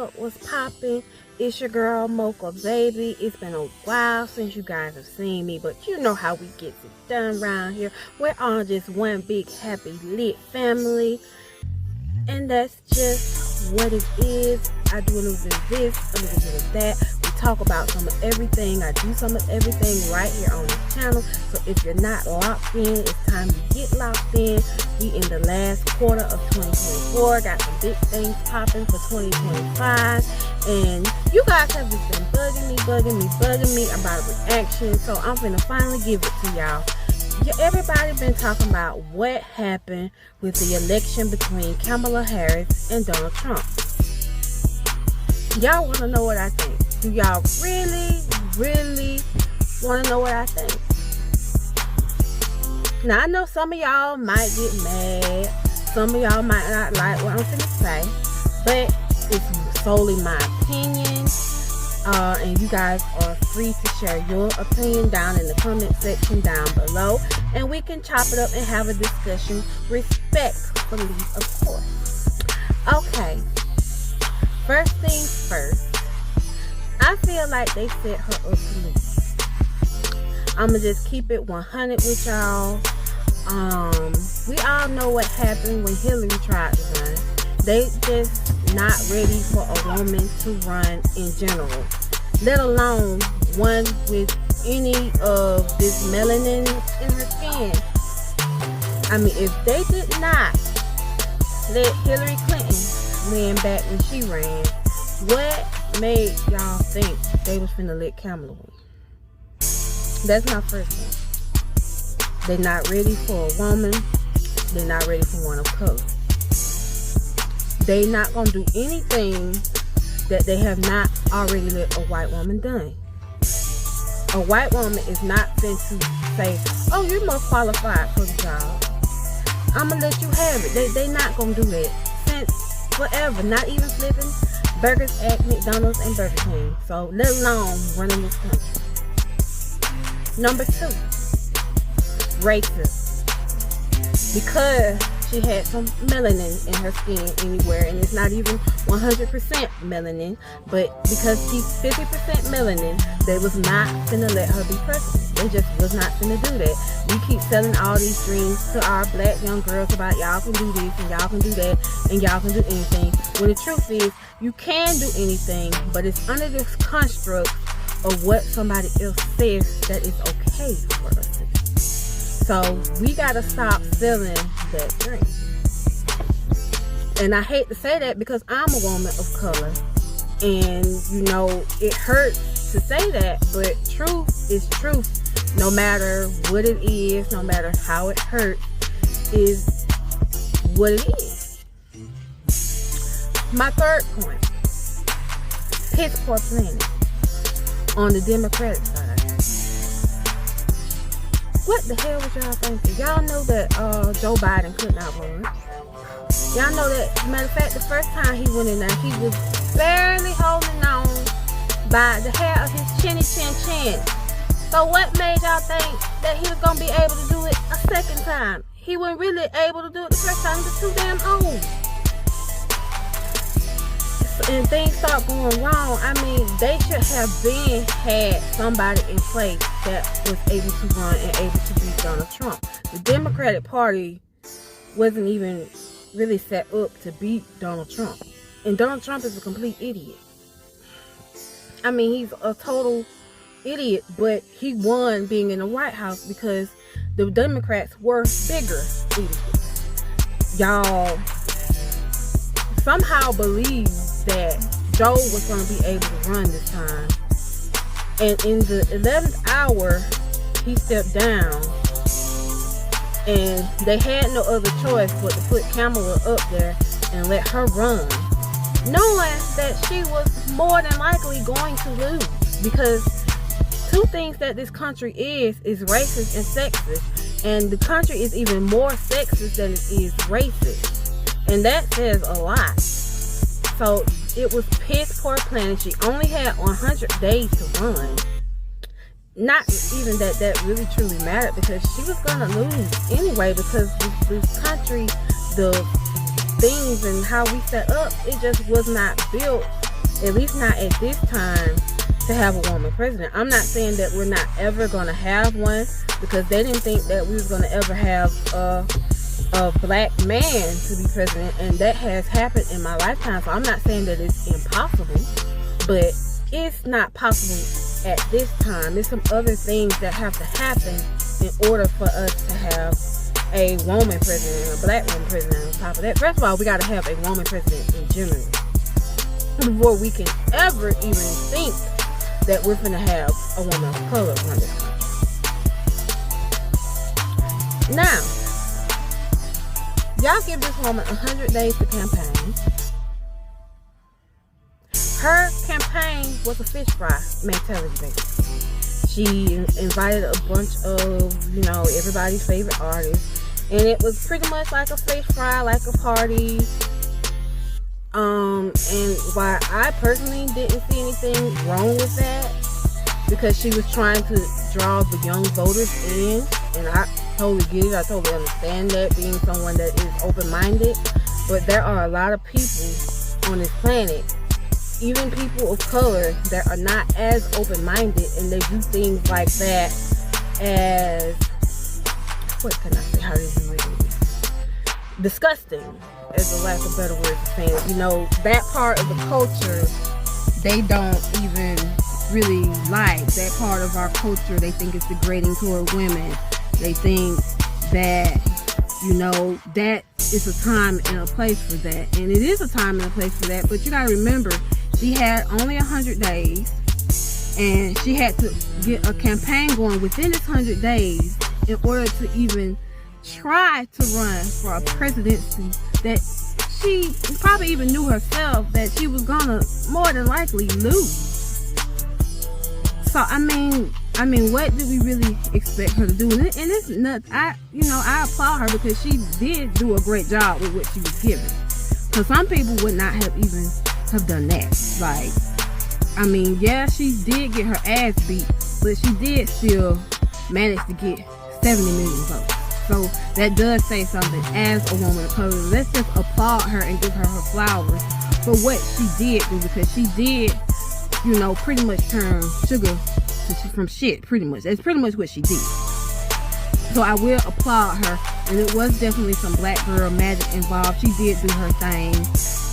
up? What's popping? It's your girl Mocha Baby. It's been a while since you guys have seen me, but you know how we get it done around here. We're all just one big happy lit family, and that's just what it is. I do a little bit of this, a little bit of that. We talk about some of everything. I do some of everything right here on this channel. So if you're not locked in, it's time to get locked in. We in the last quarter of 2024. Got some big things popping for 2025. And you guys have just been bugging me about a reaction. So I'm finna finally give it to y'all. Everybody been talking about what happened with the election between Kamala Harris and Donald Trump. Y'all want to know what I think? Do y'all really want to know what I think? Now, I know some of y'all might get mad. Some of y'all might not like what I'm finna say. But it's solely my opinion. And you guys are free to share your opinion down in the comment section down below. And we can chop it up and have a discussion respectfully, of course. Okay. First things first. I feel like they set her up to lose. I'ma just keep it 100 with y'all. We all know what happened when Hillary tried to run. They just not ready for a woman to run in general, let alone one with any of this melanin in her skin. I mean, if they did not let Hillary Clinton win back when she ran, what made y'all think they was finna let Kamala win? That's my first one. They're not ready for a woman. They're not ready for one of color. They not gonna do anything that they have not already let a white woman done. A white woman is not going to say, "Oh, you're more qualified for the job. I'm gonna let you have it." They not gonna do that since forever. Not even flipping burgers at McDonald's and Burger King. So let alone running this country. Number 2, racist. Because she had some melanin in her skin anywhere, and it's not even 100% melanin, but because she's 50% melanin, they was not finna let her be president. They just was not finna do that. We keep selling all these dreams to our black young girls about y'all can do this and y'all can do that and y'all can do anything, when the truth is you can do anything, but it's under this construct of what somebody else says that is okay for us to do. So we gotta stop selling that dream. And I hate to say that because I'm a woman of color, and you know it hurts to say that, but truth is truth. No matter what it is, no matter how it hurts, is what it is. My third point: piss poor planning on the Democratic side. What the hell was y'all thinking? Y'all know that Joe Biden could not run. Y'all know that, matter of fact, the first time he went in there, he was barely holding on by the hair of his chinny chin. So what made y'all think that he was going to be able to do it a second time? He wasn't really able to do it the first time. He was too damn old. And things start going wrong. I mean, they should have had somebody in place that was able to run and able to beat Donald Trump. The Democratic Party wasn't even really set up to beat Donald Trump. And Donald Trump is a complete idiot. I mean, he's a total idiot, but he won being in the White House because the Democrats were bigger idiots. Y'all somehow believe that Joe was going to be able to run this time. And in the 11th hour, he stepped down. And they had no other choice but to put Kamala up there and let her run, knowing that she was more than likely going to lose. Because two things that this country is racist and sexist. And the country is even more sexist than it is racist. And that says a lot. So it was piss poor planning. She only had 100 days to run. Not even that really truly mattered, because she was gonna lose anyway, because this country, the things and how we set up, it just was not built at least not at this time, to have a woman president. I'm not saying that we're not ever going to have one, because they didn't think that we was going to ever have a black man to be president, and that has happened in my lifetime. So I'm not saying that it's impossible, but it's not possible at this time. There's some other things that have to happen in order for us to have a woman president and a black woman president. On top of that, first of all, we got to have a woman president in general before we can ever even think that we're going to have a woman of color run this country. Now, y'all give this woman 100 days to campaign. Her campaign was a fish fry mentality, baby. She invited a bunch of, everybody's favorite artists, and it was pretty much like a fish fry, like a party. And while I personally didn't see anything wrong with that, because she was trying to draw the young voters in, and I totally get it, I totally understand that, being someone that is open-minded, but there are a lot of people on this planet, even people of color, that are not as open-minded, and they do things like that as, what can I say, how do you really disgusting, as a lack of better words of saying it. That part of the culture, they don't even really like. That part of our culture, they think it's degrading toward women. They think that, that is a time and a place for that. And it is a time and a place for that. But you got to remember, she had only 100 days. And she had to get a campaign going within this 100 days in order to even try to run for a presidency that she probably even knew herself that she was gonna more than likely lose. So I mean, what did we really expect her to do? And it's nuts. I applaud her, because she did do a great job with what she was given. Because some people would not have even have done that. Yeah, she did get her ass beat, but she did still manage to get 70 million votes. So that does say something as a woman of color. Let's just applaud her and give her her flowers for what she did do, because she did, pretty much turn sugar from shit, pretty much. That's pretty much what she did. So I will applaud her, and it was definitely some black girl magic involved. She did do her thing,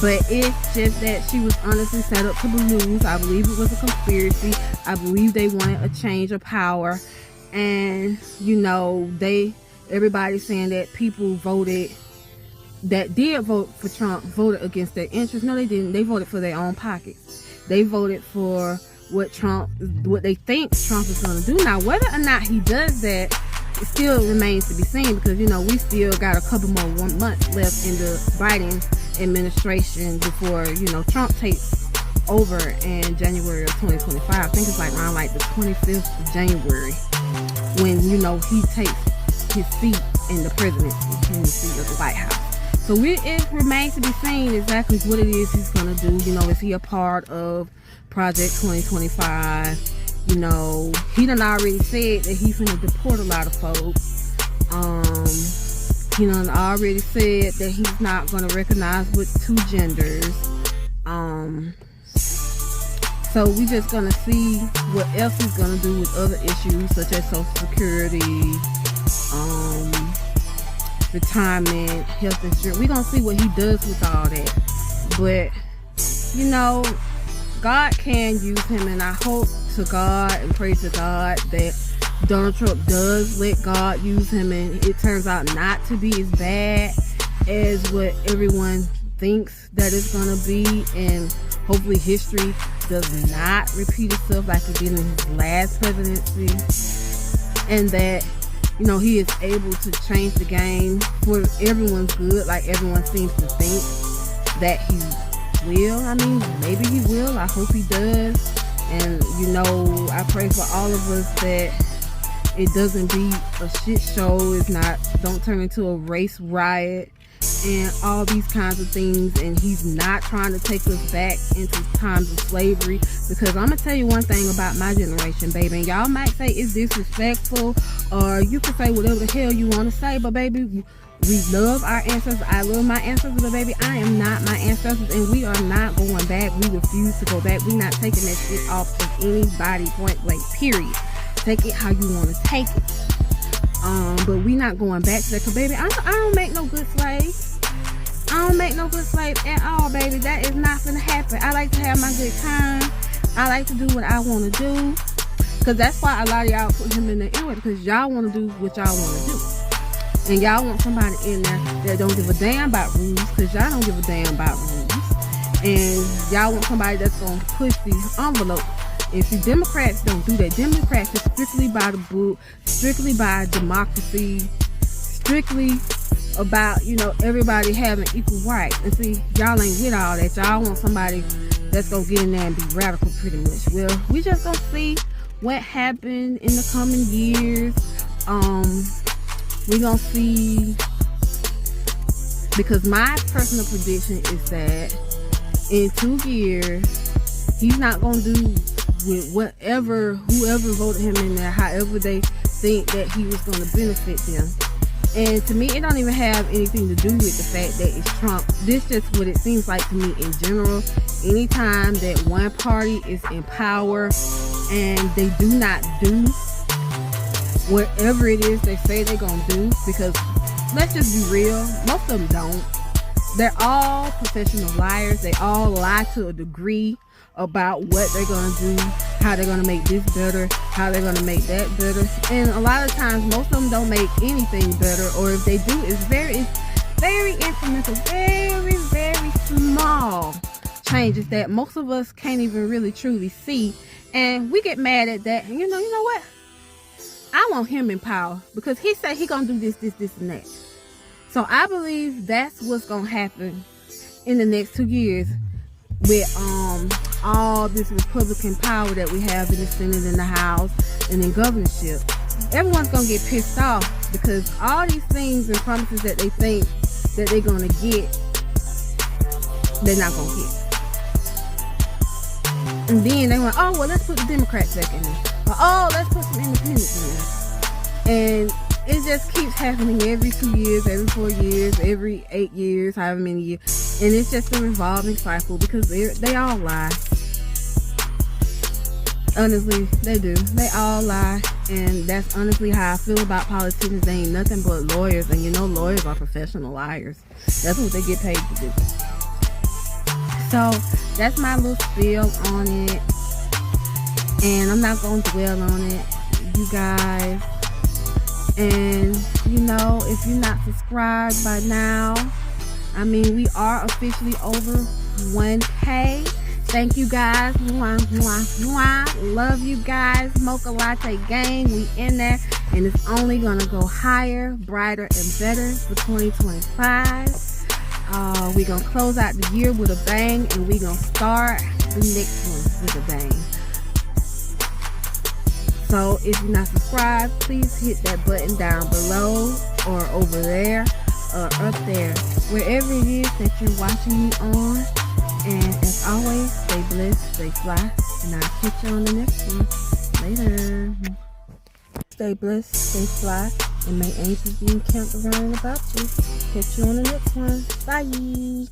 but it's just that she was honestly set up to lose. I believe it was a conspiracy. I believe they wanted a change of power, and everybody's saying that people that did vote for Trump voted against their interests. No, they didn't. They voted for their own pockets. They voted for what they think Trump is going to do. Now, whether or not he does that, it still remains to be seen, because we still got a couple more months left in the Biden administration before Trump takes over in January of 2025. I think it's around the 25th of January when he takes his seat in the presidency, in the seat of the White House. So it remains to be seen exactly what it is he's going to do. Is he a part of Project 2025? He done already said that he's going to deport a lot of folks. He done already said that he's not going to recognize with two genders. So we just going to see what else he's going to do with other issues, such as Social Security, retirement, health insurance. We're going to see what he does with all that. But, God can use him, and I hope to God and pray to God that Donald Trump does let God use him, and it turns out not to be as bad as what everyone thinks that it's going to be, and hopefully history does not repeat itself like it did in his last presidency, and that he is able to change the game for everyone's good, like everyone seems to think that he will. Maybe he will. I hope he does. And I pray for all of us that it doesn't be a shit show. Don't turn into a race riot and all these kinds of things. And he's not trying to take us back into times of slavery, because I'm gonna tell you one thing about my generation, baby, and y'all might say it's disrespectful, or you can say whatever the hell you want to say, but baby, We love our ancestors. I love my ancestors, but baby, I am not my ancestors, and we are not going back. We refuse to go back. We're not taking that shit off of anybody, point blank, period. Take it how you want to take it. But we not going back to that, because baby, I don't make no good slaves. I don't make no good slaves at all, baby. That is not gonna happen. I like to have my good time. I like to do what I want to do, because that's why a lot of y'all put him in the inward, because y'all want to do what y'all want to do. And y'all want somebody in there that don't give a damn about rules, because y'all don't give a damn about rules. And y'all want somebody that's going to push the envelope. And see, Democrats don't do that. Democrats is strictly by the book, strictly by democracy, strictly about, you know, everybody having equal rights. And see, y'all ain't with all that. Y'all want somebody that's going to get in there and be radical pretty much. Well, we just going to see what happened in the coming years. We're going to see, because my personal prediction is that in 2 years, he's not going to do with whoever voted him in there, however they think that he was going to benefit them. And to me, it don't even have anything to do with the fact that it's Trump. This is just what it seems like to me in general. Anytime that one party is in power and they do not do whatever it is they say they're gonna do, because let's just be real, most of them don't. They're all professional liars. They all lie to a degree about what they're gonna do, how they're gonna make this better, how they're gonna make that better. And a lot of times most of them don't make anything better, or if they do, it's very incremental, very small changes that most of us can't even really truly see. And we get mad at that. And you know what? I want him in power, because he said he gonna do this and that. So I believe that's what's gonna happen in the next 2 years with all this Republican power that we have in the Senate and the House and in governorship. Everyone's gonna get pissed off, because all these things and promises that they think that they're gonna get, they're not gonna get. And then they went, oh well, let's put the Democrats back in there. Or, oh, let's put some independents in there. And it just keeps happening every 2 years, every 4 years, every 8 years, however many years. And it's just a revolving cycle, because they all lie. Honestly, they do. They all lie. And that's honestly how I feel about politicians. They ain't nothing but lawyers. And you know, lawyers are professional liars. That's what they get paid to do. So that's my little spiel on it. And I'm not going to dwell on it, you guys. And, you know, if you're not subscribed by now, I mean, we are officially over 1K. Thank you guys. Mwah, mwah, mwah. Love you guys. Mocha Latte Gang. We in there. And it's only going to go higher, brighter, and better for 2025. We're going to close out the year with a bang. And we're going to start the next one with a bang. So if you're not subscribed, please hit that button down below or over there or up there, wherever it is that you're watching me on. And as always, stay blessed, stay fly, and I'll catch you on the next one. Later. Stay blessed, stay fly, and may angels be encamped around and about you. Catch you on the next one. Bye.